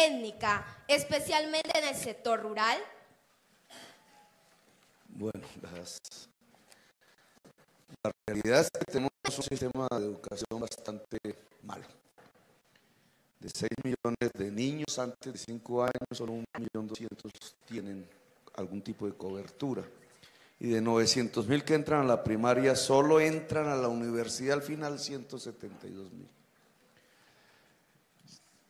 étnica, especialmente en el sector rural? Bueno, la realidad es que tenemos un sistema de educación bastante malo. De 6 millones de niños antes de 5 años, solo 1.200.000 tienen algún tipo de cobertura. Y de 900.000 que entran a la primaria, solo entran a la universidad al final 172.000.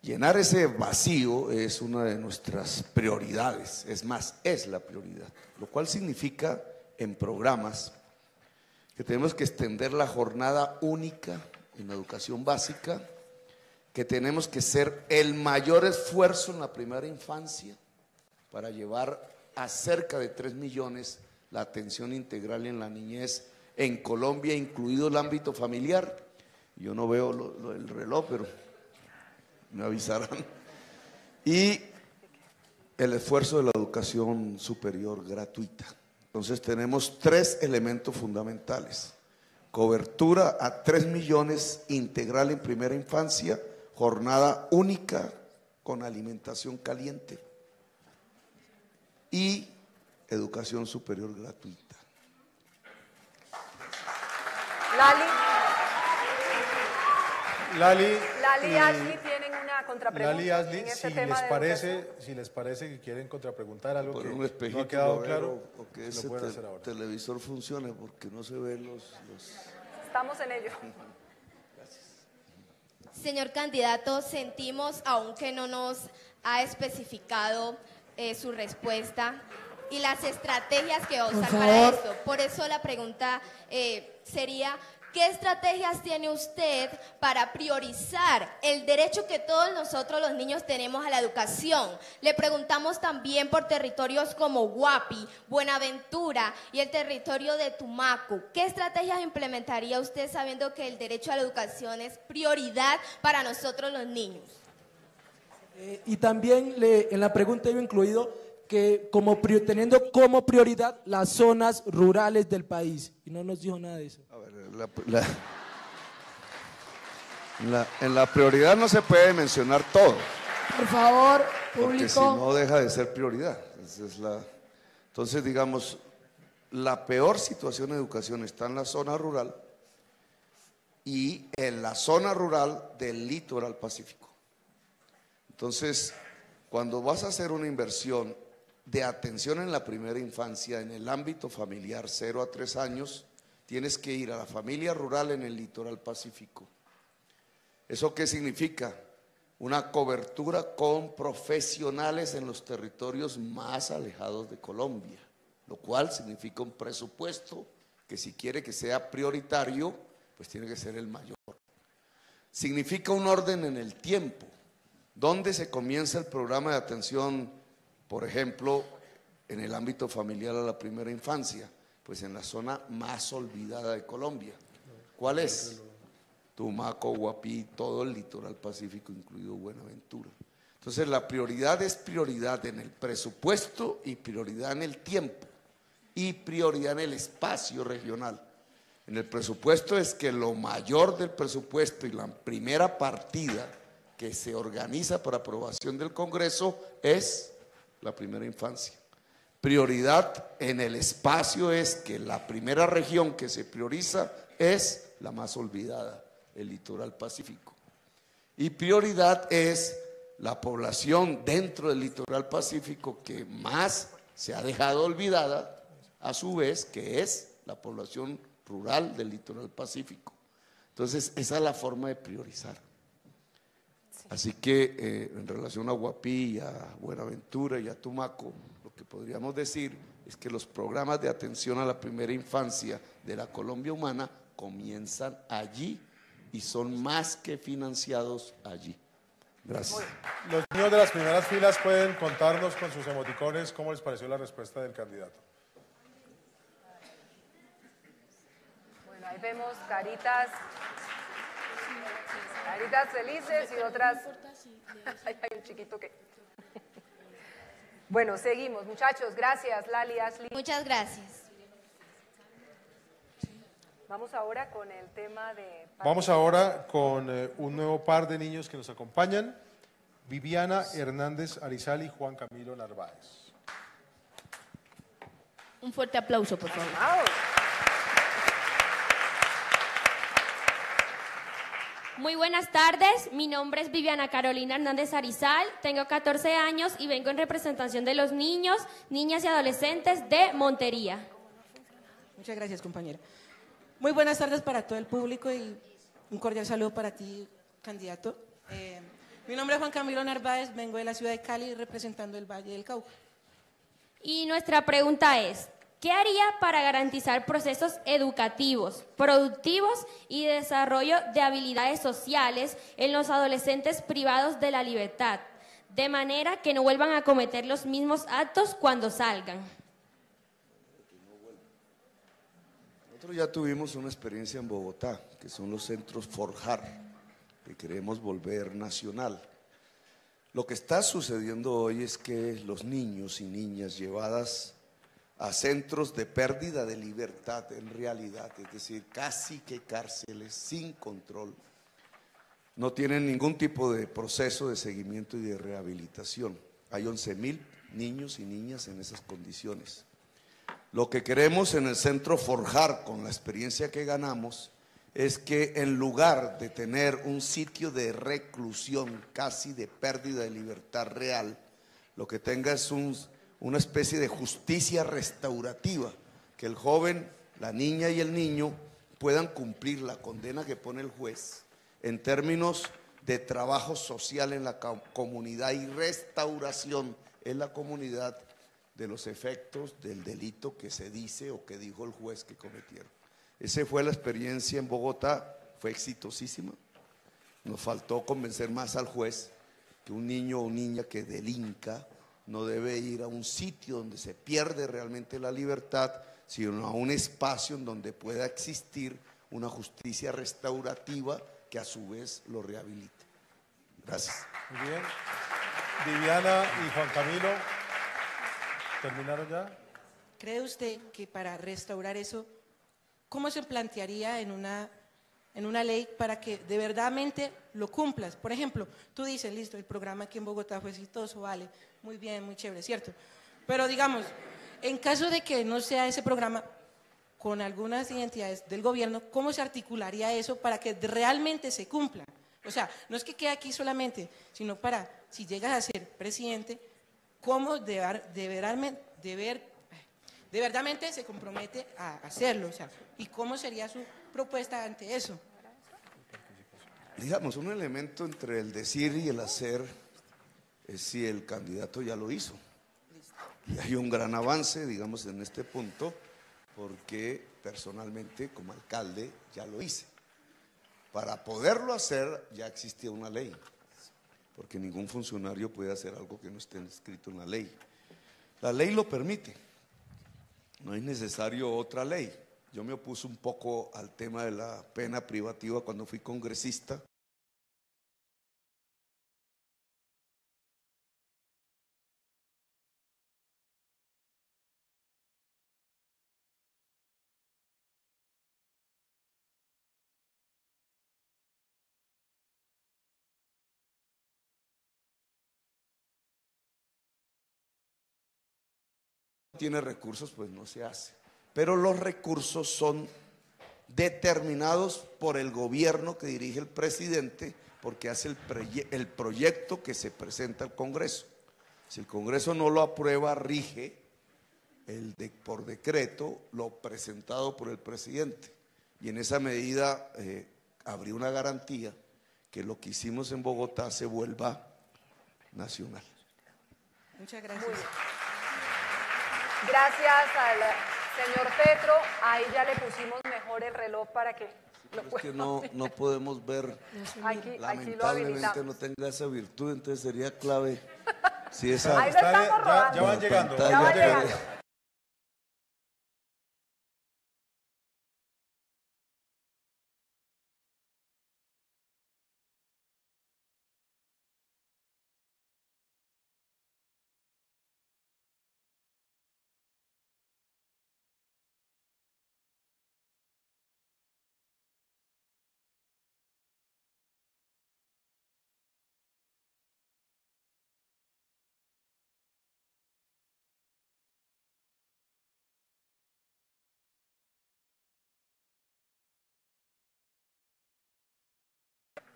Llenar ese vacío es una de nuestras prioridades, es más, es la prioridad, lo cual significa en programas que tenemos que extender la jornada única en la educación básica, que tenemos que hacer el mayor esfuerzo en la primera infancia para llevar a cerca de 3 millones la atención integral en la niñez en Colombia, incluido el ámbito familiar. Yo no veo el reloj, pero me avisarán. Y el esfuerzo de la educación superior gratuita. Entonces tenemos 3 elementos fundamentales: cobertura a 3 millones integral en primera infancia, jornada única con alimentación caliente y educación superior gratuita. Lali y Ashley tienen una contrapregunta. Lali y Ashley, en este si tema les parece que quieren contrapreguntar algo por que un espejito, no ha quedado claro, o que lo ese pueden hacer ahora. televisor funcione, porque no se ven los... Estamos en ello. Señor candidato, sentimos, aunque no nos ha especificado su respuesta y las estrategias que va a usar para esto. Por eso la pregunta sería, ¿qué estrategias tiene usted para priorizar el derecho que todos nosotros los niños tenemos a la educación? Le preguntamos también por territorios como Guapi, Buenaventura y el territorio de Tumaco. ¿Qué estrategias implementaría usted sabiendo que el derecho a la educación es prioridad para nosotros los niños? Y también en la pregunta iba incluido que teniendo como prioridad las zonas rurales del país. Y no nos dijo nada de eso. A ver, en la prioridad no se puede mencionar todo. Por favor, público. Porque si no deja de ser prioridad. Entonces, digamos, la peor situación de educación está en la zona rural y en la zona rural del litoral pacífico. Entonces, cuando vas a hacer una inversión de atención en la primera infancia, en el ámbito familiar, 0 a 3 años, tienes que ir a la familia rural en el litoral pacífico. ¿Eso qué significa? Una cobertura con profesionales en los territorios más alejados de Colombia, lo cual significa un presupuesto que, si quiere que sea prioritario, pues tiene que ser el mayor. Significa un orden en el tiempo. ¿Dónde se comienza el programa de atención, por ejemplo, en el ámbito familiar a la primera infancia? Pues en la zona más olvidada de Colombia. ¿Cuál es? Tumaco, Guapí, todo el litoral pacífico, incluido Buenaventura. Entonces la prioridad es prioridad en el presupuesto y prioridad en el tiempo y prioridad en el espacio regional. En el presupuesto es que lo mayor del presupuesto y la primera partida que se organiza para aprobación del Congreso es la primera infancia. Prioridad en el espacio es que la primera región que se prioriza es la más olvidada, el litoral pacífico. Y prioridad es la población dentro del litoral pacífico que más se ha dejado olvidada, a su vez, que es la población rural del litoral pacífico. Entonces, esa es la forma de priorizar. Así que en relación a Guapí, a Buenaventura y a Tumaco, lo que podríamos decir es que los programas de atención a la primera infancia de la Colombia humana comienzan allí y son más que financiados allí. Gracias. Los niños de las primeras filas pueden contarnos con sus emoticones cómo les pareció la respuesta del candidato. Bueno, ahí vemos caritas felices y otras. Hay un chiquito que. Bueno, seguimos, muchachos. Gracias, Lali, Ashley. Muchas gracias. Vamos ahora con el tema de... Vamos ahora con un nuevo par de niños que nos acompañan. Viviana Hernández Arizal y Juan Camilo Narváez. Un fuerte aplauso, por favor. Vamos. Muy buenas tardes, mi nombre es Viviana Carolina Hernández Arizal, tengo 14 años y vengo en representación de los niños, niñas y adolescentes de Montería. Muchas gracias, compañera. Muy buenas tardes para todo el público y un cordial saludo para ti, candidato. Mi nombre es Juan Camilo Narváez, vengo de la ciudad de Cali representando el Valle del Cauca. Y nuestra pregunta es, ¿qué haría para garantizar procesos educativos, productivos y de desarrollo de habilidades sociales en los adolescentes privados de la libertad, de manera que no vuelvan a cometer los mismos actos cuando salgan? Nosotros ya tuvimos una experiencia en Bogotá, que son los centros Forjar, que queremos volver nacional. Lo que está sucediendo hoy es que los niños y niñas llevadas a centros de pérdida de libertad en realidad, es decir, casi que cárceles sin control, no tienen ningún tipo de proceso de seguimiento y de rehabilitación. Hay 11.000 niños y niñas en esas condiciones. Lo que queremos en el centro Forjar, con la experiencia que ganamos, es que en lugar de tener un sitio de reclusión casi de pérdida de libertad real, lo que tenga es una especie de justicia restaurativa, que el joven, la niña y el niño puedan cumplir la condena que pone el juez en términos de trabajo social en la comunidad y restauración en la comunidad de los efectos del delito que se dice o que dijo el juez que cometieron. Esa fue la experiencia en Bogotá, fue exitosísima. Nos faltó convencer más al juez que un niño o niña que delinca no debe ir a un sitio donde se pierde realmente la libertad, sino a un espacio en donde pueda existir una justicia restaurativa que a su vez lo rehabilite. Gracias. Muy bien. Viviana y Juan Camilo, ¿terminaron ya? ¿Cree usted que para restaurar eso, cómo se plantearía en una ley para que de verdadmente lo cumplas? Por ejemplo, tú dices, listo, el programa aquí en Bogotá fue exitoso, vale, muy bien, muy chévere, ¿cierto? Pero digamos, en caso de que no sea ese programa, con algunas identidades del gobierno, ¿cómo se articularía eso para que realmente se cumpla? O sea, no es que quede aquí solamente, sino para, si llegas a ser presidente, ¿cómo verdaderamente se compromete a hacerlo? O sea, ¿y cómo sería su propuesta ante eso? Digamos, un elemento entre el decir y el hacer es si el candidato ya lo hizo. Y hay un gran avance, digamos, en este punto, porque personalmente como alcalde ya lo hice. Para poderlo hacer ya existía una ley, porque ningún funcionario puede hacer algo que no esté escrito en la ley. La ley lo permite, no es necesario otra ley. Yo me opuse un poco al tema de la pena privativa cuando fui congresista. Tiene recursos, pues no se hace. Pero los recursos son determinados por el gobierno que dirige el presidente, porque hace el proyecto que se presenta al Congreso. Si el Congreso no lo aprueba, rige por decreto lo presentado por el presidente. Y en esa medida habría una garantía que lo que hicimos en Bogotá se vuelva nacional. Muchas gracias. Gracias al señor Petro. Ahí ya le pusimos mejor el reloj para que lo Es que no podemos ver, aquí lo lamentablemente habilitamos. no tenga esa virtud, entonces sería clave si esa Ahí lo estamos rodando. Ya van llegando. Ya van llegando.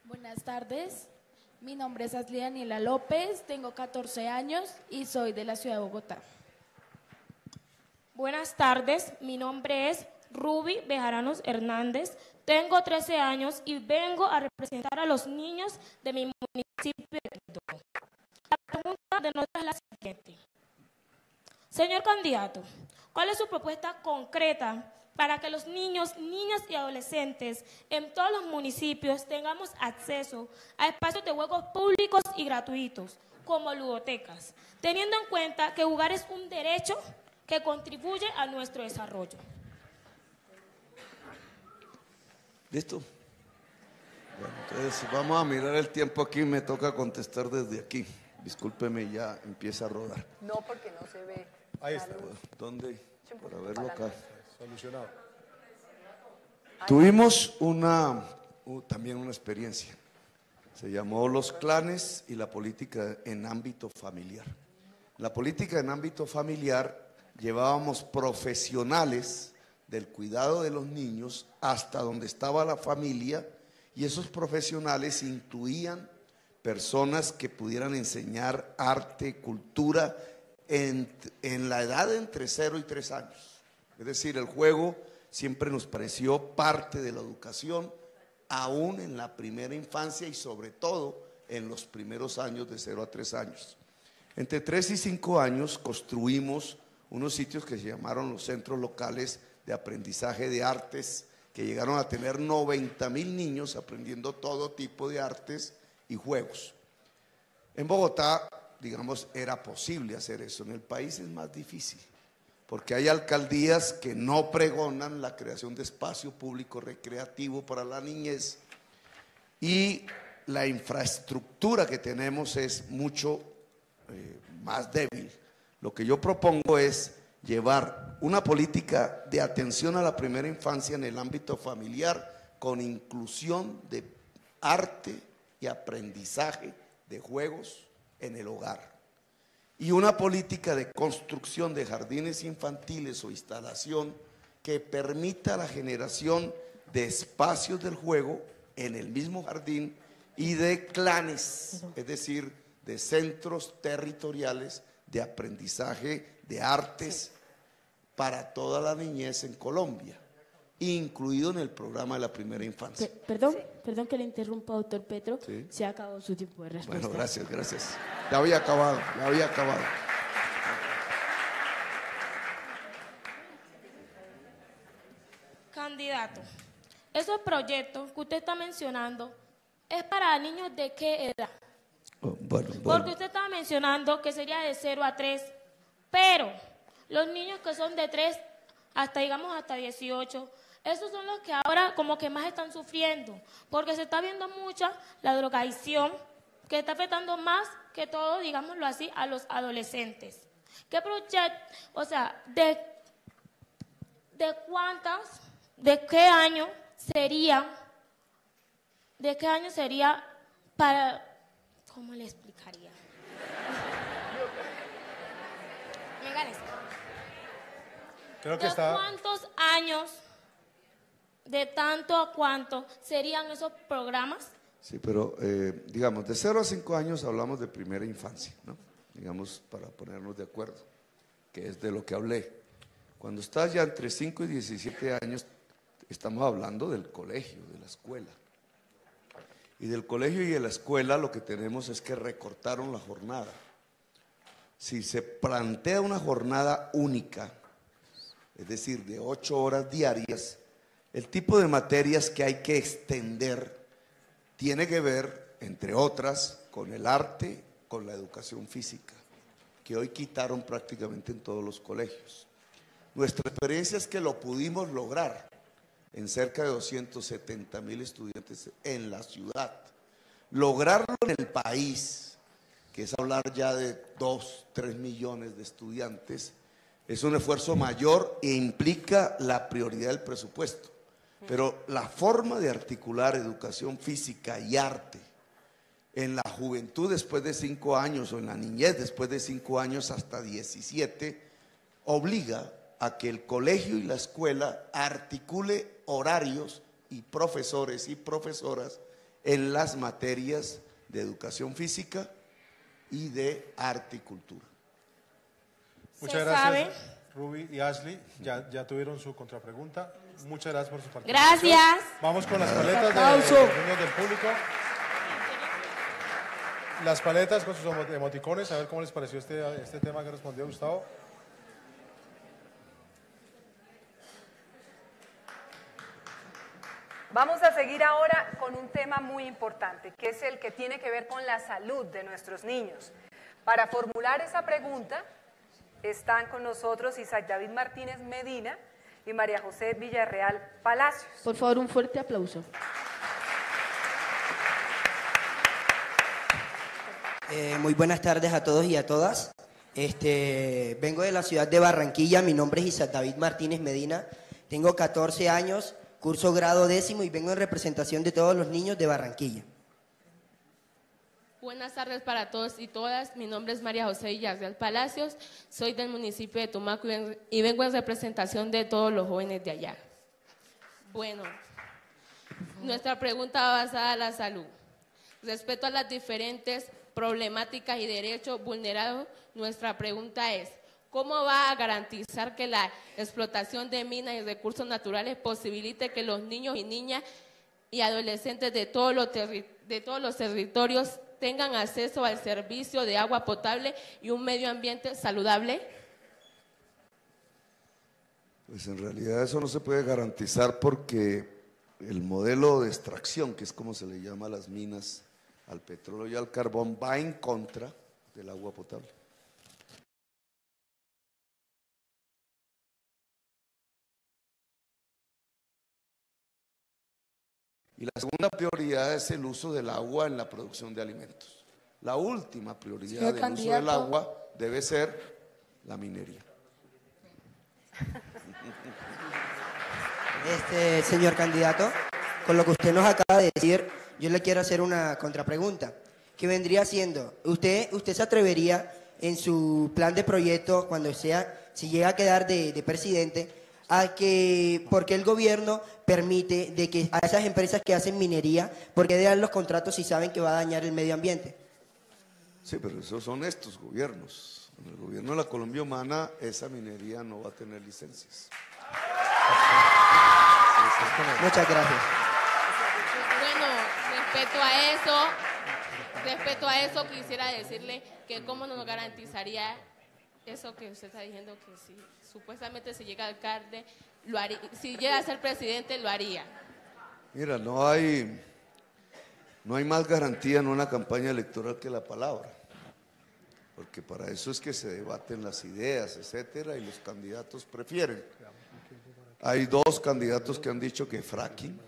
Buenas tardes, mi nombre es Asli Daniela López, tengo 14 años y soy de la ciudad de Bogotá. Buenas tardes, mi nombre es Ruby Bejaranos Hernández, tengo 13 años y vengo a representar a los niños de mi municipio de Quito. La pregunta de nosotros es la siguiente. Señor candidato, ¿cuál es su propuesta concreta para que los niños, niñas y adolescentes en todos los municipios tengamos acceso a espacios de juegos públicos y gratuitos, como ludotecas, teniendo en cuenta que jugar es un derecho que contribuye a nuestro desarrollo? ¿Listo? Bueno, entonces vamos a mirar el tiempo aquí, me toca contestar desde aquí. Discúlpeme, ya empieza a rodar. No, porque no se ve. Ahí está. ¿Dónde? Para verlo acá. Solucionado. Tuvimos también una experiencia. Se llamó Los Clanes y la política en ámbito familiar. La política en ámbito familiar llevábamos profesionales del cuidado de los niños hasta donde estaba la familia, y esos profesionales incluían personas que pudieran enseñar arte, cultura en la edad de entre 0 y 3 años. Es decir, el juego siempre nos pareció parte de la educación, aún en la primera infancia y sobre todo en los primeros años de 0 a 3 años. Entre 3 y 5 años construimos unos sitios que se llamaron los centros locales de aprendizaje de artes, que llegaron a tener 90,000 niños aprendiendo todo tipo de artes y juegos. En Bogotá, digamos, era posible hacer eso. En el país es más difícil, porque hay alcaldías que no pregonan la creación de espacio público recreativo para la niñez, y la infraestructura que tenemos es mucho más débil. Lo que yo propongo es llevar una política de atención a la primera infancia en el ámbito familiar, con inclusión de arte y aprendizaje de juegos en el hogar, y una política de construcción de jardines infantiles o instalación que permita la generación de espacios del juego en el mismo jardín y de clanes, es decir, de centros territoriales de aprendizaje de artes para toda la niñez en Colombia, incluido en el programa de la primera infancia. Perdón que le interrumpa, doctor Petro. Sí. Se ha acabado su tiempo de respuesta. Bueno, gracias. Ya había acabado. Candidato, esos proyectos que usted está mencionando, ¿es para niños de qué edad? Bueno. Porque usted estaba mencionando que sería de 0 a 3, pero los niños que son de 3 hasta, digamos, hasta 18, esos son los que ahora como que más están sufriendo, porque se está viendo mucha la drogadicción, que está afectando más que todo, digámoslo así, a los adolescentes. ¿Qué proyecto, o sea, de qué año sería para... ¿Cómo le explicaría? Creo que ¿De cuántos años, de tanto a cuánto, serían esos programas? Sí, pero digamos, de 0 a 5 años hablamos de primera infancia, ¿no? Digamos, para ponernos de acuerdo, que es de lo que hablé. Cuando estás ya entre 5 y 17 años, estamos hablando del colegio, de la escuela. Y del colegio y de la escuela lo que tenemos es que recortaron la jornada. Si se plantea una jornada única, es decir, de 8 horas diarias, el tipo de materias que hay que extender tiene que ver, entre otras, con el arte, con la educación física, que hoy quitaron prácticamente en todos los colegios. Nuestra experiencia es que lo pudimos lograr en cerca de 270,000 estudiantes en la ciudad. Lograrlo en el país, que es hablar ya de 2-3 millones de estudiantes, es un esfuerzo mayor e implica la prioridad del presupuesto. Pero la forma de articular educación física y arte en la juventud después de 5 años o en la niñez después de 5 años hasta 17 obliga a que el colegio y la escuela articule horarios y profesores y profesoras en las materias de educación física y de arte y cultura. Muchas gracias, Ruby y Ashley. Ya tuvieron su contrapregunta. Muchas gracias por su participación. Gracias. Vamos con las paletas de los niños del público. Las paletas con sus emoticones, a ver cómo les pareció este tema que respondió Gustavo. Vamos a seguir ahora con un tema muy importante, que es el que tiene que ver con la salud de nuestros niños. Para formular esa pregunta están con nosotros Isaac David Martínez Medina y María José Villarreal Palacios. Por favor, un fuerte aplauso. Muy buenas tardes a todos y a todas. Vengo de la ciudad de Barranquilla, mi nombre es Isaac David Martínez Medina, tengo 14 años, curso grado 10º y vengo en representación de todos los niños de Barranquilla. Buenas tardes para todos y todas, mi nombre es María José Villarreal Palacios, soy del municipio de Tumaco y vengo en representación de todos los jóvenes de allá. Bueno, nuestra pregunta va basada en la salud. Respecto a las diferentes problemáticas y derechos vulnerados, nuestra pregunta es, ¿cómo va a garantizar que la explotación de minas y recursos naturales posibilite que los niños y niñas y adolescentes de todos los territorios tengan acceso al servicio de agua potable y un medio ambiente saludable? Pues en realidad eso no se puede garantizar porque el modelo de extracción, que es como se le llama a las minas, al petróleo y al carbón, va en contra del agua potable. Y la segunda prioridad es el uso del agua en la producción de alimentos. La última prioridad del uso del agua debe ser la minería. Señor candidato, con lo que usted nos acaba de decir, yo le quiero hacer una contrapregunta, que vendría siendo, ¿usted se atrevería en su plan de proyecto, si llega a quedar de presidente, a que, porque el gobierno permite de que a esas empresas que hacen minería, ¿por qué dan los contratos si saben que va a dañar el medio ambiente? Sí, pero esos son estos gobiernos. En el gobierno de la Colombia Humana, esa minería no va a tener licencias. Muchas gracias. Bueno, respecto a eso quisiera decirle que cómo nos garantizaría eso que usted está diciendo, que si supuestamente si llega alcalde, lo haría, si llega a ser presidente, lo haría. Mira, no hay más garantía en una campaña electoral que la palabra, porque para eso es que se debaten las ideas, etcétera, y los candidatos prefieren. Hay dos candidatos que han dicho que fracking.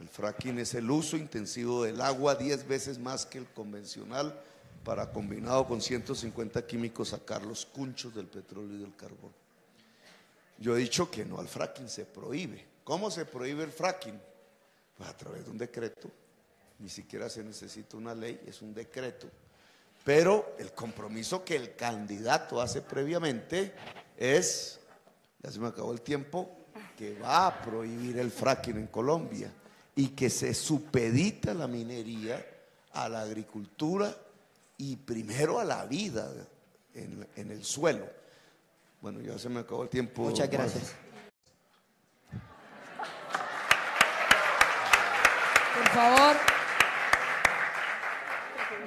El fracking es el uso intensivo del agua 10 veces más que el convencional para, combinado con 150 químicos, sacar los cunchos del petróleo y del carbón. Yo he dicho que no al fracking, se prohíbe. ¿Cómo se prohíbe el fracking? Pues a través de un decreto. Ni siquiera se necesita una ley, es un decreto. Pero el compromiso que el candidato hace previamente es, ya se me acabó el tiempo, que va a prohibir el fracking en Colombia y que se supedita la minería a la agricultura y primero a la vida en el suelo. Bueno, ya se me acabó el tiempo. Muchas gracias. Por favor.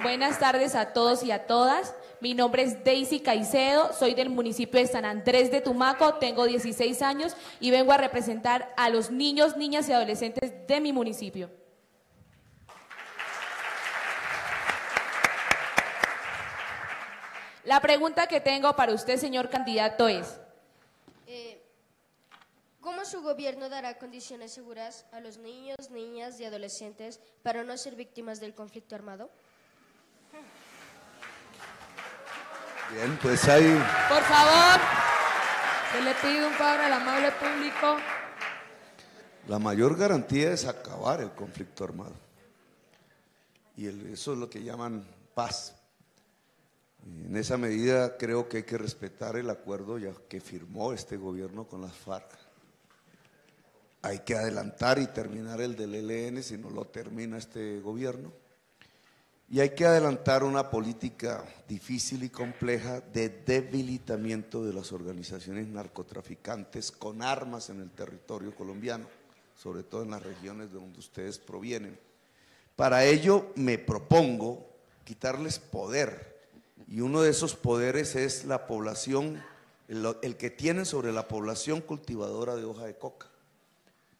Buenas tardes a todos y a todas. Mi nombre es Daisy Caicedo, soy del municipio de San Andrés de Tumaco, tengo 16 años y vengo a representar a los niños, niñas y adolescentes de mi municipio. La pregunta que tengo para usted, señor candidato, es: ¿cómo su gobierno dará condiciones seguras a los niños, niñas y adolescentes para no ser víctimas del conflicto armado? Bien, pues ahí. Por favor, se le pide un favor al amable público. La mayor garantía es acabar el conflicto armado. Y eso es lo que llaman paz. Y en esa medida creo que hay que respetar el acuerdo ya que firmó este gobierno con las FARC. hay que adelantar y terminar el del ELN si no lo termina este gobierno. Y hay que adelantar una política difícil y compleja de debilitamiento de las organizaciones narcotraficantes con armas en el territorio colombiano, sobre todo en las regiones de donde ustedes provienen. Para ello me propongo quitarles poder, y uno de esos poderes es la población, el que tienen sobre la población cultivadora de hoja de coca.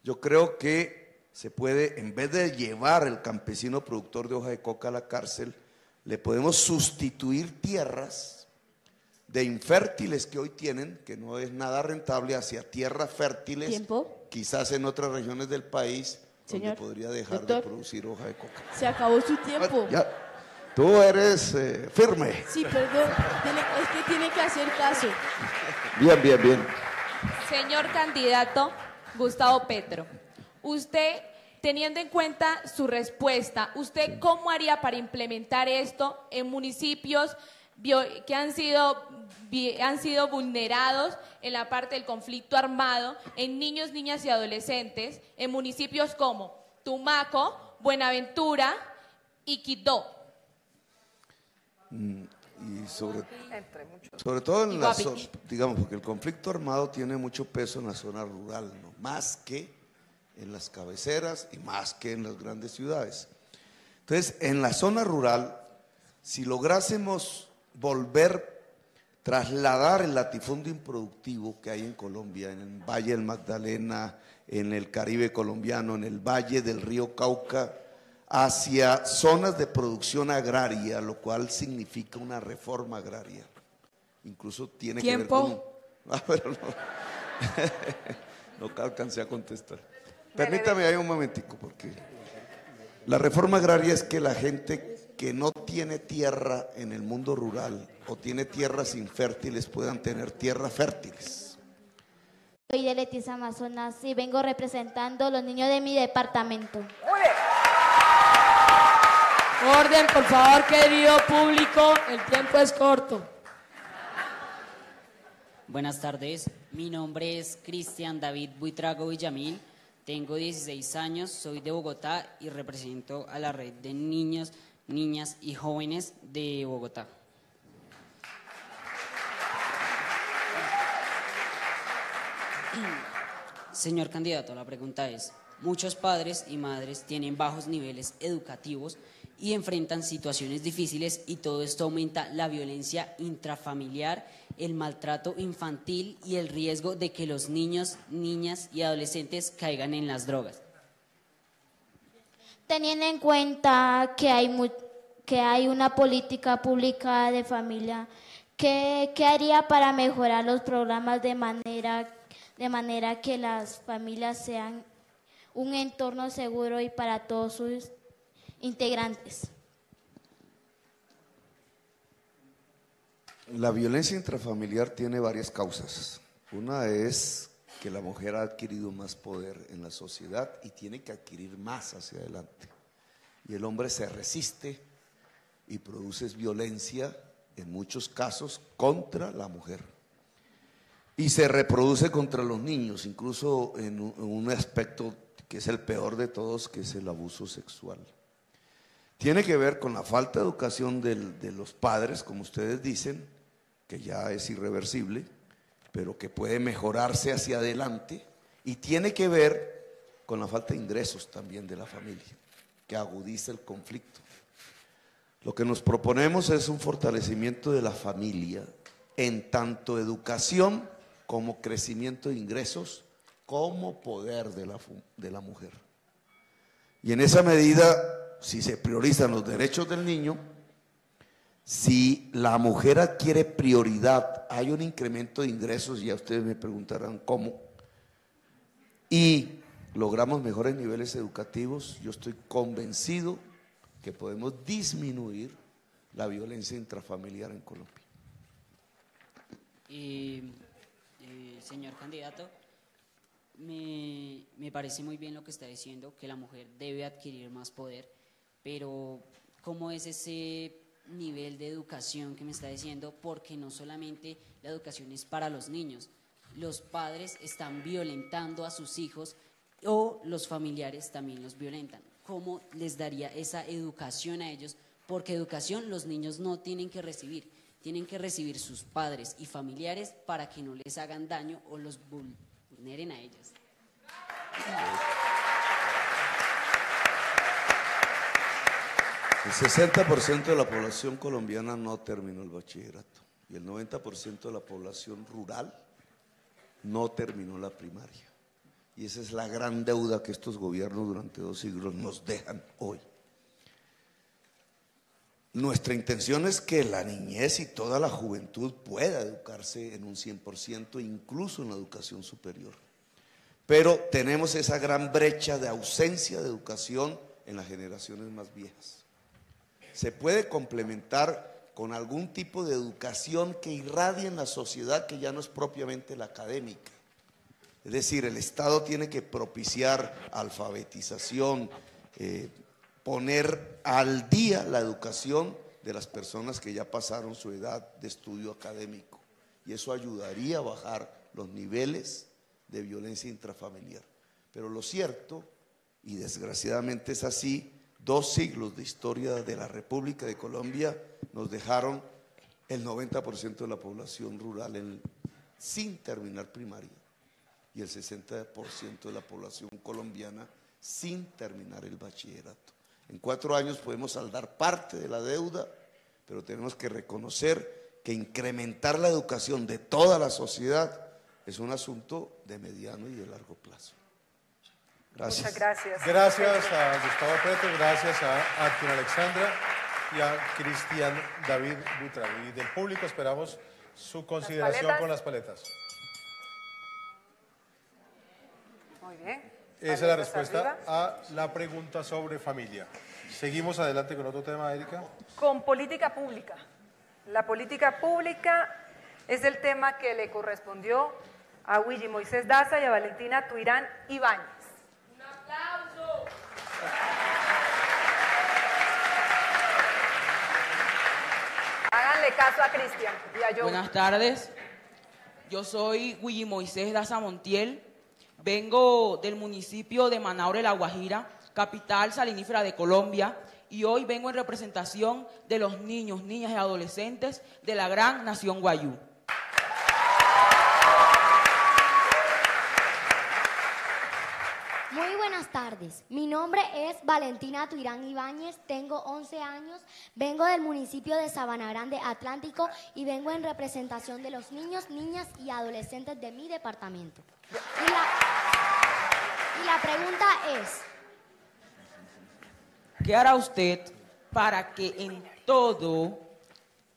Yo creo que se puede, en vez de llevar el campesino productor de hoja de coca a la cárcel, le podemos sustituir tierras de infértiles que hoy tienen, que no es nada rentable, hacia tierras fértiles. ¿Tiempo? Quizás en otras regiones del país, Señor, donde podría dejar doctor, de producir hoja de coca. Se acabó su tiempo. Ya, tú eres firme. Sí, perdón, es que tiene que hacer caso. Bien, bien, bien. Señor candidato Gustavo Petro, usted, teniendo en cuenta su respuesta, ¿usted cómo haría para implementar esto en municipios que han sido vulnerados en la parte del conflicto armado, en niños, niñas y adolescentes, en municipios como Tumaco, Buenaventura y Quito? Y sobre todo en la zona, digamos, porque el conflicto armado tiene mucho peso en la zona rural, ¿no? Más que en las cabeceras y más que en las grandes ciudades. Entonces, en la zona rural, si lográsemos trasladar el latifundio improductivo que hay en Colombia, en el Valle del Magdalena, en el Caribe colombiano, en el Valle del Río Cauca, hacia zonas de producción agraria, lo cual significa una reforma agraria. Incluso tiene que ver con... pero no alcancé a contestar. Permítame ahí un momentico, porque la reforma agraria es que la gente que no tiene tierra en el mundo rural o tiene tierras infértiles puedan tener tierras fértiles. Soy de Leticia Amazonas y vengo representando a los niños de mi departamento. Orden, por favor, querido público, el tiempo es corto. Buenas tardes, mi nombre es Cristian David Buitrago Villamil, tengo 16 años, soy de Bogotá y represento a la red de niños, niñas y jóvenes de Bogotá. Señor candidato, la pregunta es, muchos padres y madres tienen bajos niveles educativos y enfrentan situaciones difíciles y todo esto aumenta la violencia intrafamiliar, el maltrato infantil y el riesgo de que los niños, niñas y adolescentes caigan en las drogas. Teniendo en cuenta que hay una política pública de familia, ¿qué haría para mejorar los programas de manera que las familias sean un entorno seguro y para todos sus integrantes? La violencia intrafamiliar tiene varias causas. Una es que la mujer ha adquirido más poder en la sociedad y tiene que adquirir más hacia adelante. Y el hombre se resiste y produce violencia, en muchos casos, contra la mujer. Y se reproduce contra los niños, incluso en un aspecto que es el peor de todos, que es el abuso sexual. Tiene que ver con la falta de educación de los padres, como ustedes dicen, que ya es irreversible, pero que puede mejorarse hacia adelante, y tiene que ver con la falta de ingresos también de la familia, que agudiza el conflicto. Lo que nos proponemos es un fortalecimiento de la familia en tanto educación como crecimiento de ingresos, como poder de la mujer. Y en esa medida, si se priorizan los derechos del niño, si la mujer adquiere prioridad, hay un incremento de ingresos, ya ustedes me preguntarán cómo, y logramos mejores niveles educativos, yo estoy convencido que podemos disminuir la violencia intrafamiliar en Colombia. Señor candidato, me parece muy bien lo que está diciendo, que la mujer debe adquirir más poder, pero ¿cómo es ese nivel de educación que me está diciendo? Porque no solamente la educación es para los niños, los padres están violentando a sus hijos o los familiares también los violentan. ¿Cómo les daría esa educación a ellos? Porque educación los niños no tienen que recibir sus padres y familiares para que no les hagan daño o los vulneren a ellos. El 60% de la población colombiana no terminó el bachillerato y el 90% de la población rural no terminó la primaria. Y esa es la gran deuda que estos gobiernos durante 2 siglos nos dejan hoy. Nuestra intención es que la niñez y toda la juventud pueda educarse en un 100%, incluso en la educación superior. Pero tenemos esa gran brecha de ausencia de educación en las generaciones más viejas. Se puede complementar con algún tipo de educación que irradie en la sociedad, que ya no es propiamente la académica. Es decir, el Estado tiene que propiciar alfabetización, poner al día la educación de las personas que ya pasaron su edad de estudio académico. Y eso ayudaría a bajar los niveles de violencia intrafamiliar. Pero lo cierto, y desgraciadamente es así, 2 siglos de historia de la República de Colombia nos dejaron el 90% de la población rural sin terminar primaria y el 60% de la población colombiana sin terminar el bachillerato. En 4 años podemos saldar parte de la deuda, pero tenemos que reconocer que incrementar la educación de toda la sociedad es un asunto de mediano y de largo plazo. Gracias. Muchas gracias. Gracias a Gustavo Petro, gracias a Arkin Alexandra y a Cristian David Buitrago. Y del público esperamos su consideración con las paletas. Muy bien. Esa es la respuesta a la pregunta sobre familia. Seguimos adelante con otro tema, Erika. Con política pública. La política pública es el tema que le correspondió a Willy Moisés Daza y a Valentina Tuirán Ibáñez. ¡Un aplauso! Háganle caso a Cristian y a Joe. Buenas tardes. Yo soy Willy Moisés Daza Montiel. Vengo del municipio de Manaure, La Guajira, capital salinífera de Colombia, y hoy vengo en representación de los niños, niñas y adolescentes de la gran nación guayú. Muy buenas tardes, mi nombre es Valentina Tuirán Ibáñez, tengo 11 años, vengo del municipio de Sabana Grande, Atlántico, y vengo en representación de los niños, niñas y adolescentes de mi departamento. Y la pregunta es: ¿qué hará usted para que en todo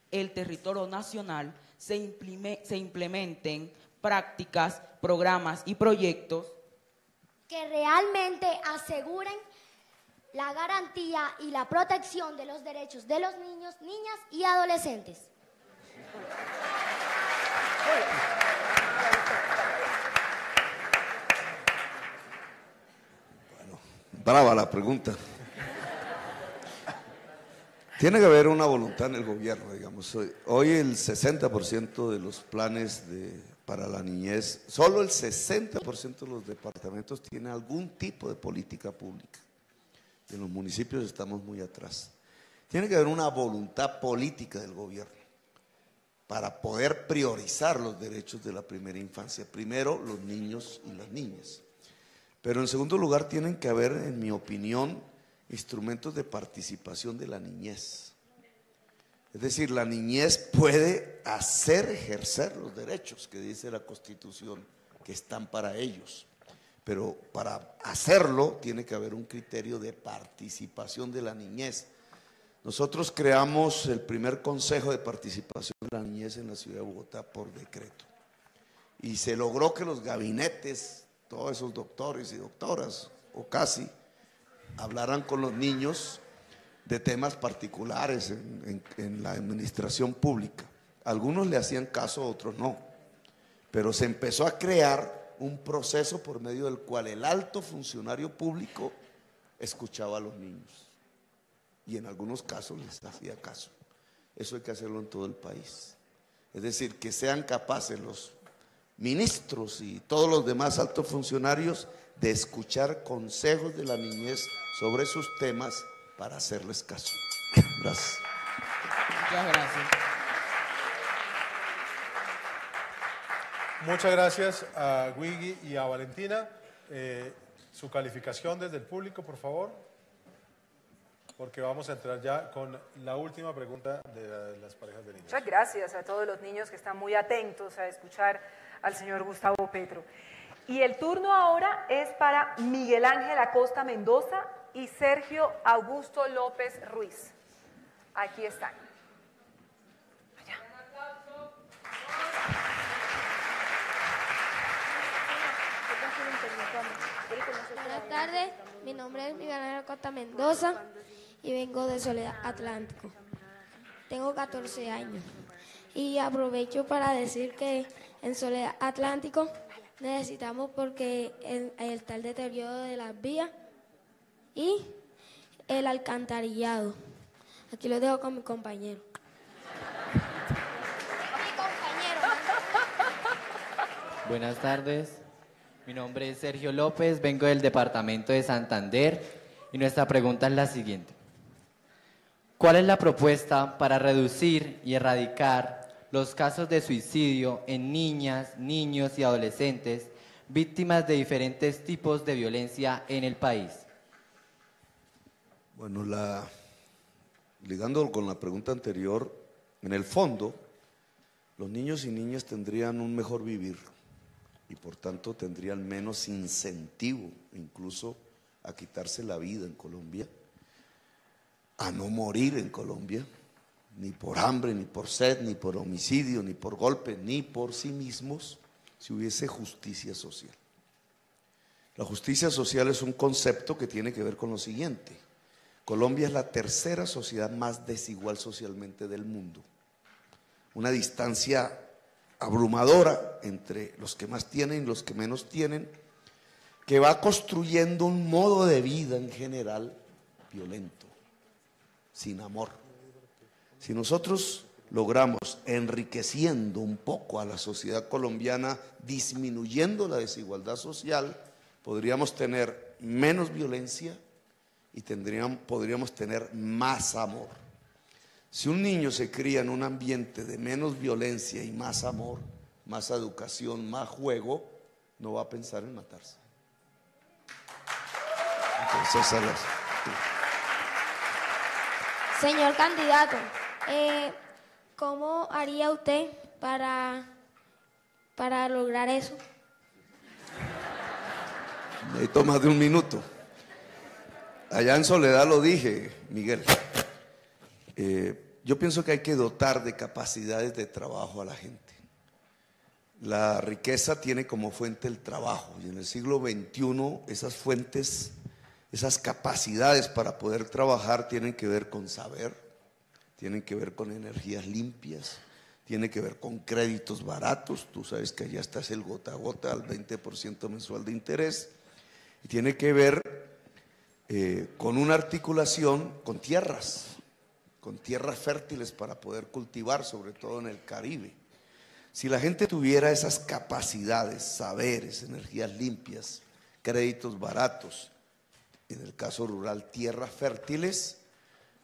el territorio nacional se implementen prácticas, programas y proyectos que realmente aseguren la garantía y la protección de los derechos de los niños, niñas y adolescentes? Brava la pregunta. Tiene que haber una voluntad en el gobierno, digamos. Hoy el 60% de los planes para la niñez, solo el 60% de los departamentos tiene algún tipo de política pública. En los municipios estamos muy atrás. Tiene que haber una voluntad política del gobierno para poder priorizar los derechos de la primera infancia. Primero, los niños y las niñas. Pero en segundo lugar, tienen que haber, en mi opinión, instrumentos de participación de la niñez. Es decir, la niñez puede ejercer los derechos que dice la Constitución, que están para ellos. Pero para hacerlo tiene que haber un criterio de participación de la niñez. Nosotros creamos el primer Consejo de Participación de la Niñez en la ciudad de Bogotá por decreto. Y se logró que los gabinetes, todos esos doctores y doctoras, o casi, hablaran con los niños de temas particulares en la administración pública. Algunos le hacían caso, otros no. Pero se empezó a crear un proceso por medio del cual el alto funcionario público escuchaba a los niños. Y en algunos casos les hacía caso. Eso hay que hacerlo en todo el país. Es decir, que sean capaces los ministros y todos los demás altos funcionarios de escuchar consejos de la niñez sobre sus temas para hacerles caso. Gracias. Muchas gracias. Muchas gracias a Wiggy y a Valentina. Su calificación desde el público, por favor, porque vamos a entrar ya con la última pregunta de las parejas de niños. Muchas gracias a todos los niños que están muy atentos a escuchar al señor Gustavo Petro. Y el turno ahora es para Miguel Ángel Acosta Mendoza y Sergio Augusto López Ruiz. Aquí están. Buenas tardes, mi nombre es Miguel Ángel Acosta Mendoza y vengo de Soledad Atlántico. Tengo 14 años y aprovecho para decir que en Soledad Atlántico necesitamos porque está el deterioro de las vías y el alcantarillado. Aquí lo dejo con mi compañero. Buenas tardes, mi nombre es Sergio López, vengo del departamento de Santander y nuestra pregunta es la siguiente. ¿Cuál es la propuesta para reducir y erradicar los casos de suicidio en niñas, niños y adolescentes víctimas de diferentes tipos de violencia en el país? Bueno, ligando con la pregunta anterior, en el fondo, los niños y niñas tendrían un mejor vivir y por tanto tendrían menos incentivo incluso a quitarse la vida en Colombia, a no morir en Colombia, ni por hambre, ni por sed, ni por homicidio, ni por golpe, ni por sí mismos, si hubiese justicia social. La justicia social es un concepto que tiene que ver con lo siguiente. Colombia es la tercera sociedad más desigual socialmente del mundo. Una distancia abrumadora entre los que más tienen y los que menos tienen, que va construyendo un modo de vida en general violento, sin amor. Si nosotros logramos enriqueciendo un poco a la sociedad colombiana, disminuyendo la desigualdad social, podríamos tener menos violencia y podríamos tener más amor. Si un niño se cría en un ambiente de menos violencia y más amor, más educación, más juego, no va a pensar en matarse. Entonces, Señor candidato, ¿cómo haría usted para lograr eso? Necesito más de un minuto. Allá en Soledad lo dije, Miguel. Yo pienso que hay que dotar de capacidades de trabajo a la gente. La riqueza tiene como fuente el trabajo y en el siglo XXI esas fuentes, esas capacidades para poder trabajar tienen que ver con saber, tienen que ver con energías limpias, tiene que ver con créditos baratos. Tú sabes que allá está el gota a gota al 20% mensual de interés y tiene que ver con una articulación con tierras fértiles para poder cultivar, sobre todo en el Caribe. Si la gente tuviera esas capacidades, saberes, energías limpias, créditos baratos, en el caso rural, tierras fértiles,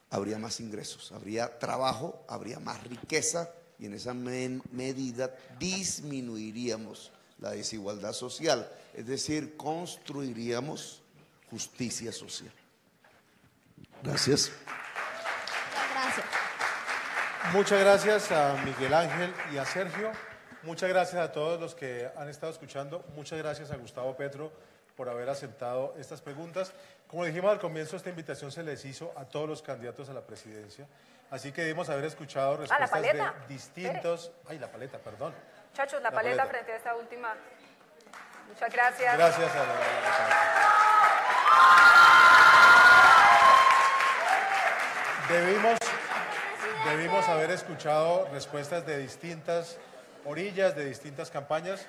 habría más ingresos, habría trabajo, habría más riqueza y en esa medida disminuiríamos la desigualdad social, es decir, construiríamos justicia social. Gracias. Muchas gracias a Miguel Ángel y a Sergio. Muchas gracias a todos los que han estado escuchando. Muchas gracias a Gustavo Petro por haber aceptado estas preguntas. Como dijimos al comienzo, esta invitación se les hizo a todos los candidatos a la presidencia. Así que debemos haber escuchado respuestas de distintos... Ay, la paleta, perdón. Muchachos, la paleta frente a esta última. Muchas gracias. Gracias a la... Debimos haber escuchado respuestas de distintas orillas, de distintas campañas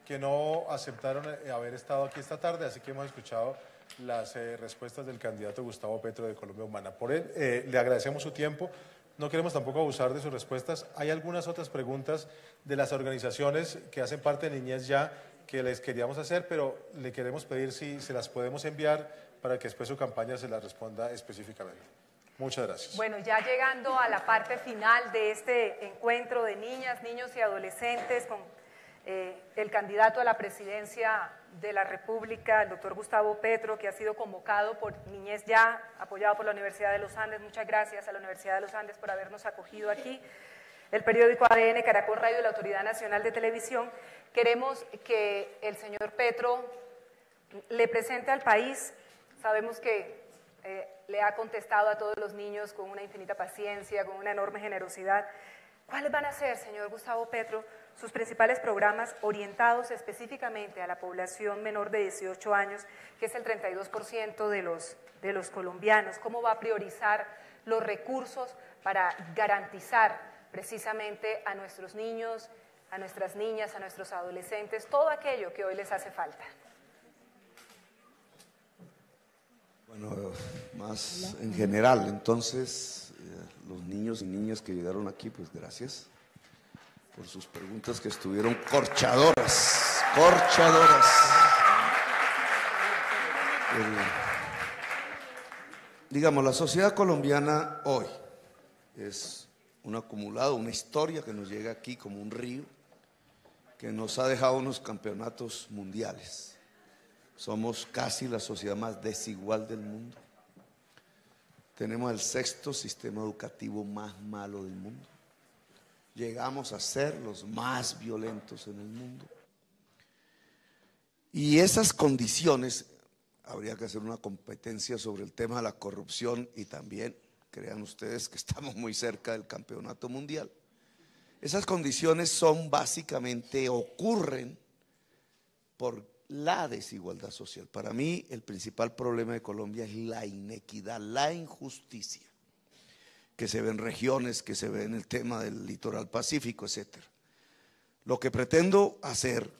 que no aceptaron haber estado aquí esta tarde, así que hemos escuchado las respuestas del candidato Gustavo Petro de Colombia Humana. Por él, le agradecemos su tiempo, No queremos tampoco abusar de sus respuestas. Hay algunas otras preguntas de las organizaciones que hacen parte de Niñez Ya que les queríamos hacer, pero le queremos pedir si se las podemos enviar para que después su campaña se las responda específicamente. Muchas gracias. Bueno, ya llegando a la parte final de este encuentro de niñas, niños y adolescentes con el candidato a la presidencia de la República, el doctor Gustavo Petro, que ha sido convocado por Niñez Ya, apoyado por la Universidad de los Andes. Muchas gracias a la Universidad de los Andes por habernos acogido aquí. El periódico ADN, Caracol Radio y la Autoridad Nacional de Televisión. Queremos que el señor Petro le presente al país. Sabemos que le ha contestado a todos los niños con una infinita paciencia, con una enorme generosidad. ¿Cuáles van a ser, señor Gustavo Petro, sus principales programas orientados específicamente a la población menor de 18 años, que es el 32% de los colombianos? ¿Cómo va a priorizar los recursos para garantizar precisamente a nuestros niños, a nuestras niñas, a nuestros adolescentes, todo aquello que hoy les hace falta? Bueno, más en general, entonces, los niños y niñas que llegaron aquí, pues gracias por sus preguntas que estuvieron corchadoras, corchadoras. Digamos, la sociedad colombiana hoy es un acumulado, una historia que nos llega aquí como un río, que nos ha dejado unos campeonatos mundiales. Somos casi la sociedad más desigual del mundo. Tenemos el 6º sistema educativo más malo del mundo. Llegamos a ser los más violentos en el mundo. Y esas condiciones, habría que hacer una competencia sobre el tema de la corrupción y también, crean ustedes que estamos muy cerca del campeonato mundial. Esas condiciones son básicamente, ocurren por la desigualdad social. Para mí el principal problema de Colombia es la inequidad, la injusticia, que se ve en regiones, que se ve en el tema del litoral pacífico, etcétera. Lo que pretendo hacer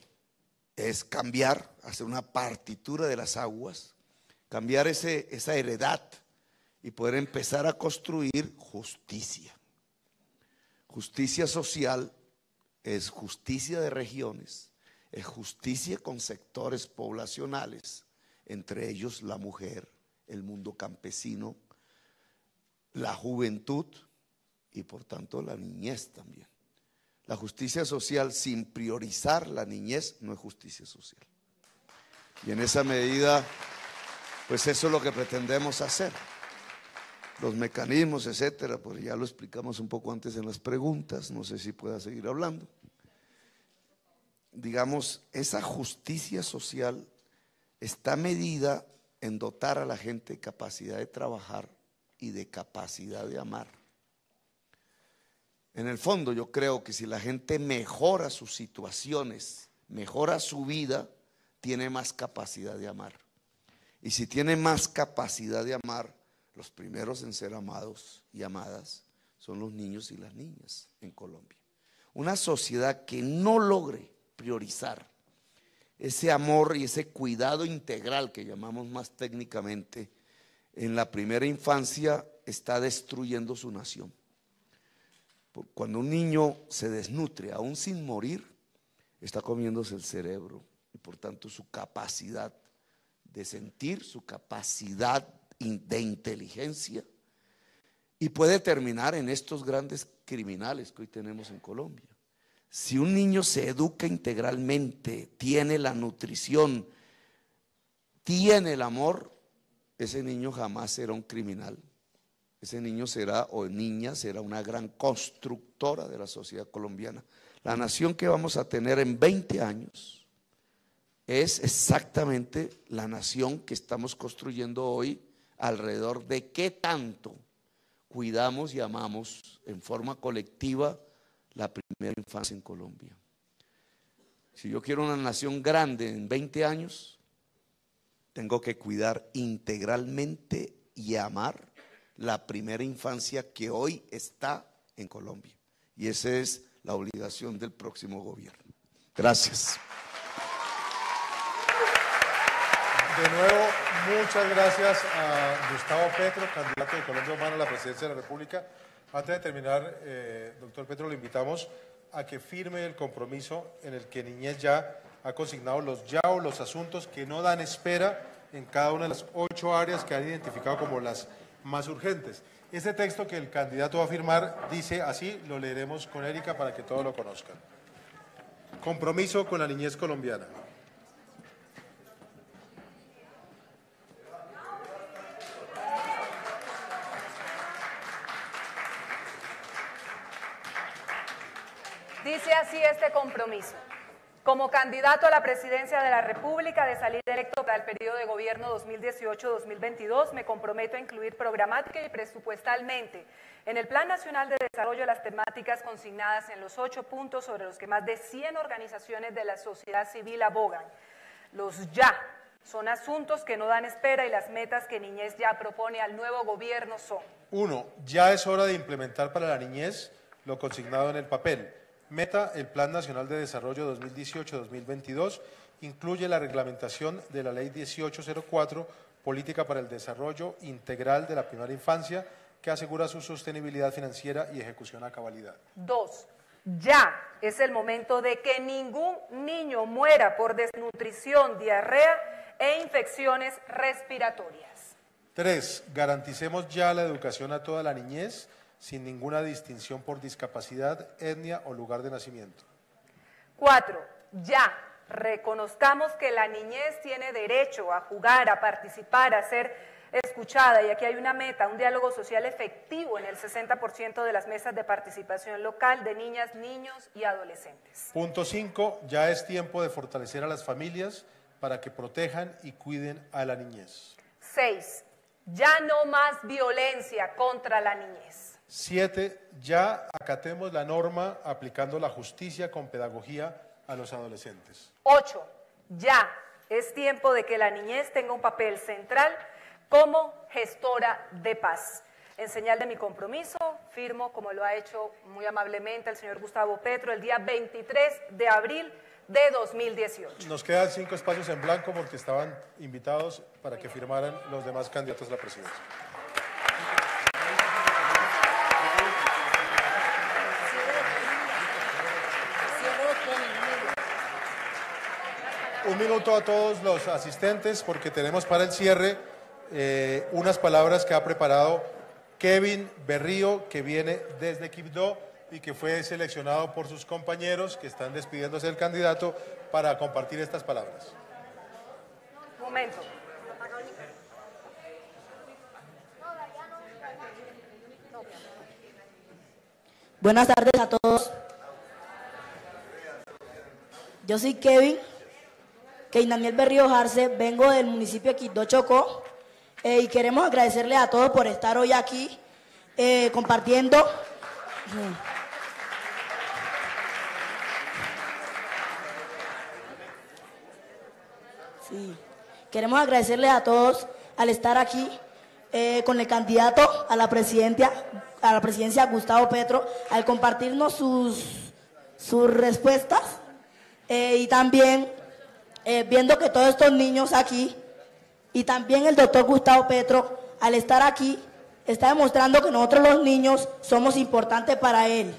es cambiar, hacer una partitura de las aguas, cambiar esa heredad y poder empezar a construir justicia. Justicia social es justicia de regiones, es justicia con sectores poblacionales, entre ellos la mujer, el mundo campesino, la juventud y por tanto la niñez también. La justicia social sin priorizar la niñez no es justicia social. Y en esa medida, pues eso es lo que pretendemos hacer. Los mecanismos, etcétera, pues ya lo explicamos un poco antes en las preguntas, no sé si pueda seguir hablando. Digamos, esa justicia social está medida en dotar a la gente de capacidad de trabajar y de capacidad de amar. En el fondo yo creo que si la gente mejora sus situaciones, mejora su vida, tiene más capacidad de amar. Y si tiene más capacidad de amar, los primeros en ser amados y amadas son los niños y las niñas en Colombia. Una sociedad que no logre priorizar ese amor y ese cuidado integral que llamamos más técnicamente en la primera infancia está destruyendo su nación. Cuando un niño se desnutre, aún sin morir, está comiéndose el cerebro y por tanto su capacidad de sentir, su capacidad de inteligencia, y puede terminar en estos grandes criminales que hoy tenemos en Colombia. Si un niño se educa integralmente, tiene la nutrición, tiene el amor, ese niño jamás será un criminal. Ese niño será, o niña será, una gran constructora de la sociedad colombiana. La nación que vamos a tener en 20 años es exactamente la nación que estamos construyendo hoy alrededor de qué tanto cuidamos y amamos en forma colectiva la primera infancia en Colombia. Si yo quiero una nación grande en 20 años, tengo que cuidar integralmente y amar la primera infancia que hoy está en Colombia. Y esa es la obligación del próximo gobierno. Gracias. De nuevo, muchas gracias a Gustavo Petro, candidato de Colombia Humana a la presidencia de la República, Antes de terminar, doctor Petro, lo invitamos a que firme el compromiso en el que Niñez Ya ha consignado los ya o los asuntos que no dan espera en cada una de las 8 áreas que han identificado como las más urgentes. Este texto que el candidato va a firmar dice así, lo leeremos con Erika para que todos lo conozcan. Compromiso con la niñez colombiana. Dice así este compromiso. Como candidato a la presidencia de la República de salir electo para el periodo de gobierno 2018-2022, me comprometo a incluir programática y presupuestalmente en el Plan Nacional de Desarrollo las temáticas consignadas en los 8 puntos sobre los que más de 100 organizaciones de la sociedad civil abogan. Los ya son asuntos que no dan espera y las metas que Niñez Ya propone al nuevo gobierno son: 1. Ya es hora de implementar para la niñez lo consignado en el papel. Meta, el Plan Nacional de Desarrollo 2018-2022 incluye la reglamentación de la Ley 1804, Política para el Desarrollo Integral de la Primera Infancia, que asegura su sostenibilidad financiera y ejecución a cabalidad. 2. Ya es el momento de que ningún niño muera por desnutrición, diarrea e infecciones respiratorias. 3. Garanticemos ya la educación a toda la niñez, sin ninguna distinción por discapacidad, etnia o lugar de nacimiento. 4. Ya reconozcamos que la niñez tiene derecho a jugar, a participar, a ser escuchada, y aquí hay una meta, un diálogo social efectivo en el 60% de las mesas de participación local de niñas, niños y adolescentes. Punto 5. Ya es tiempo de fortalecer a las familias para que protejan y cuiden a la niñez. 6. Ya no más violencia contra la niñez. 7. Ya acatemos la norma aplicando la justicia con pedagogía a los adolescentes. 8. Ya es tiempo de que la niñez tenga un papel central como gestora de paz. En señal de mi compromiso, firmo, como lo ha hecho muy amablemente el señor Gustavo Petro, el día 23 de abril de 2018. Nos quedan 5 espacios en blanco porque estaban invitados para que firmaran los demás candidatos a la presidencia. Un minuto a todos los asistentes porque tenemos para el cierre unas palabras que ha preparado Kevin Berrío, que viene desde Quibdó y que fue seleccionado por sus compañeros que están despidiéndose del candidato para compartir estas palabras. Un momento. Buenas tardes a todos. Yo soy Kevin Daniel Berrío Jarce, vengo del municipio de Quibdó, Chocó, y queremos agradecerles a todos por estar hoy aquí compartiendo. Sí. Queremos agradecerles a todos al estar aquí con el candidato a la presidencia Gustavo Petro, al compartirnos sus respuestas y también viendo que todos estos niños aquí y también el doctor Gustavo Petro, al estar aquí, está demostrando que nosotros los niños somos importantes para él.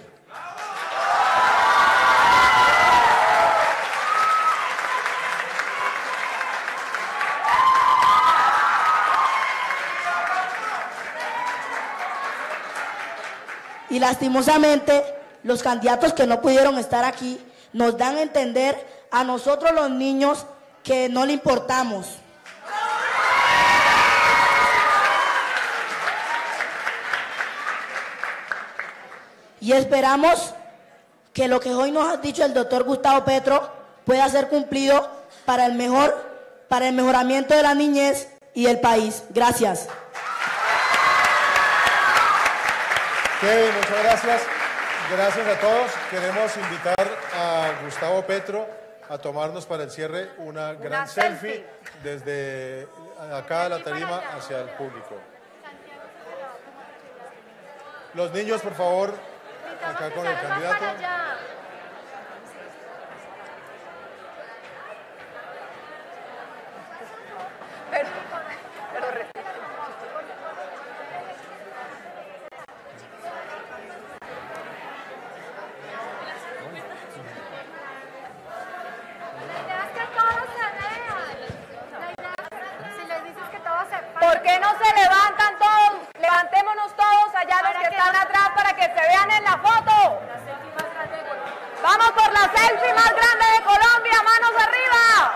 Y lastimosamente, los candidatos que no pudieron estar aquí nos dan a entender a nosotros los niños que no le importamos. Y esperamos que lo que hoy nos ha dicho el doctor Gustavo Petro pueda ser cumplido para el mejoramiento de la niñez y del país. Gracias. Kevin, muchas gracias. Gracias a todos. Queremos invitar a Gustavo Petro a tomarnos para el cierre una gran selfie desde acá de la tarima hacia el público. Los niños, por favor, acá con el candidato. La selfie más grande de Colombia, manos arriba.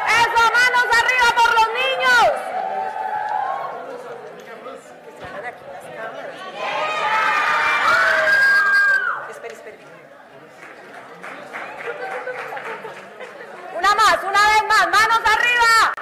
Eso, manos arriba por los niños. Una vez más, manos arriba.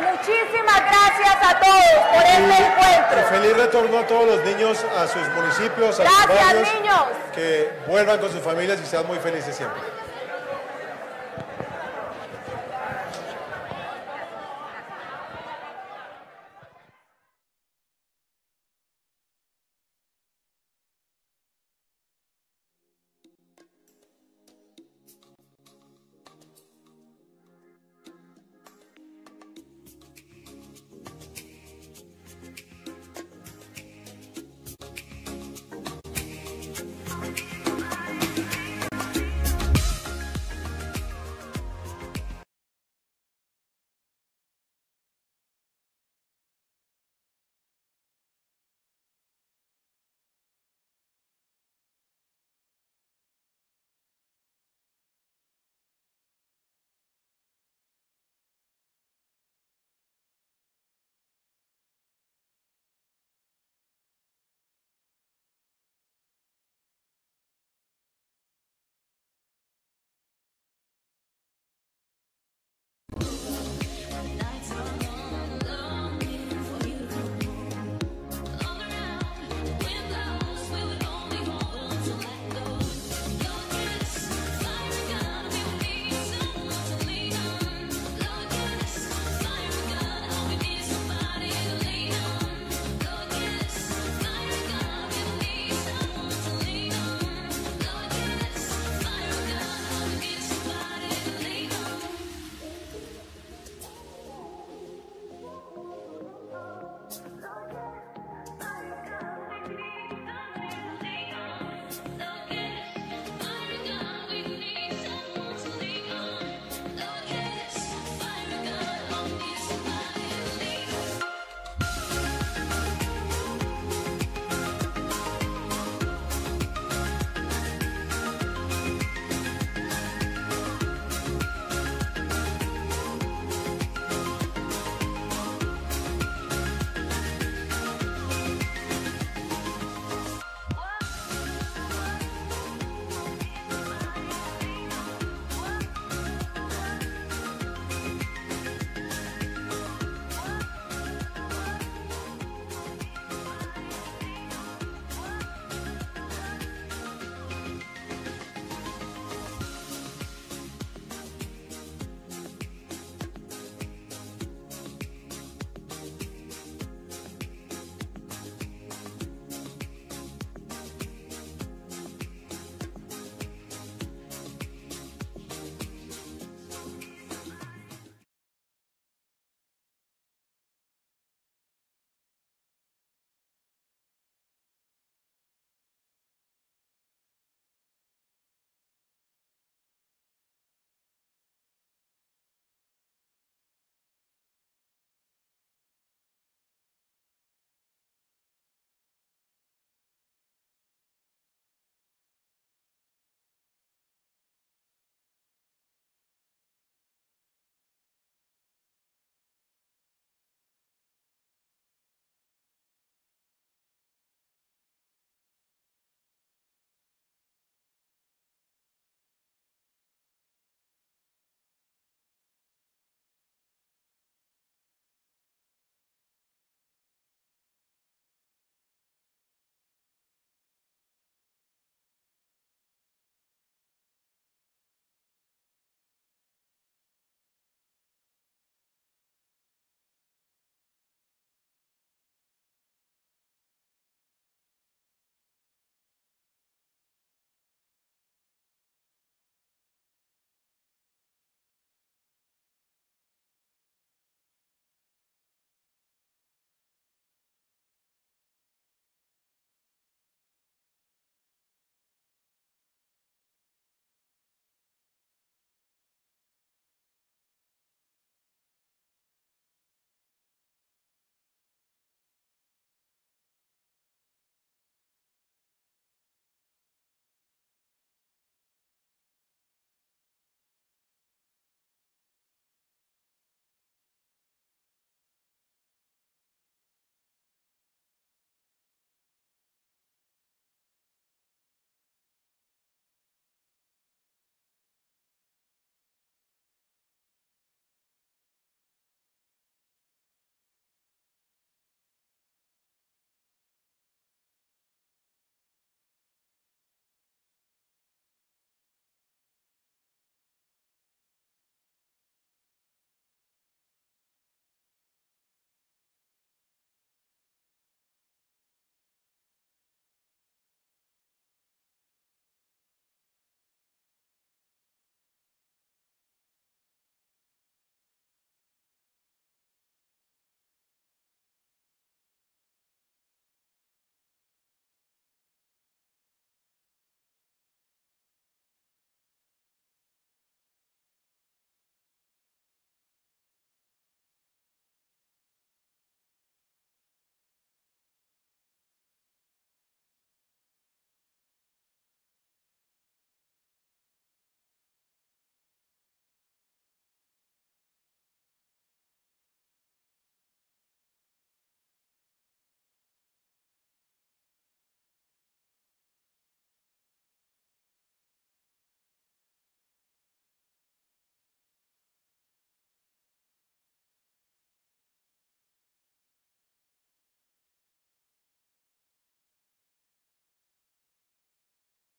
Muchísimas gracias a todos por este encuentro. Feliz retorno a todos los niños a sus municipios, a sus barrios. Gracias, niños. Que vuelvan con sus familias y sean muy felices siempre.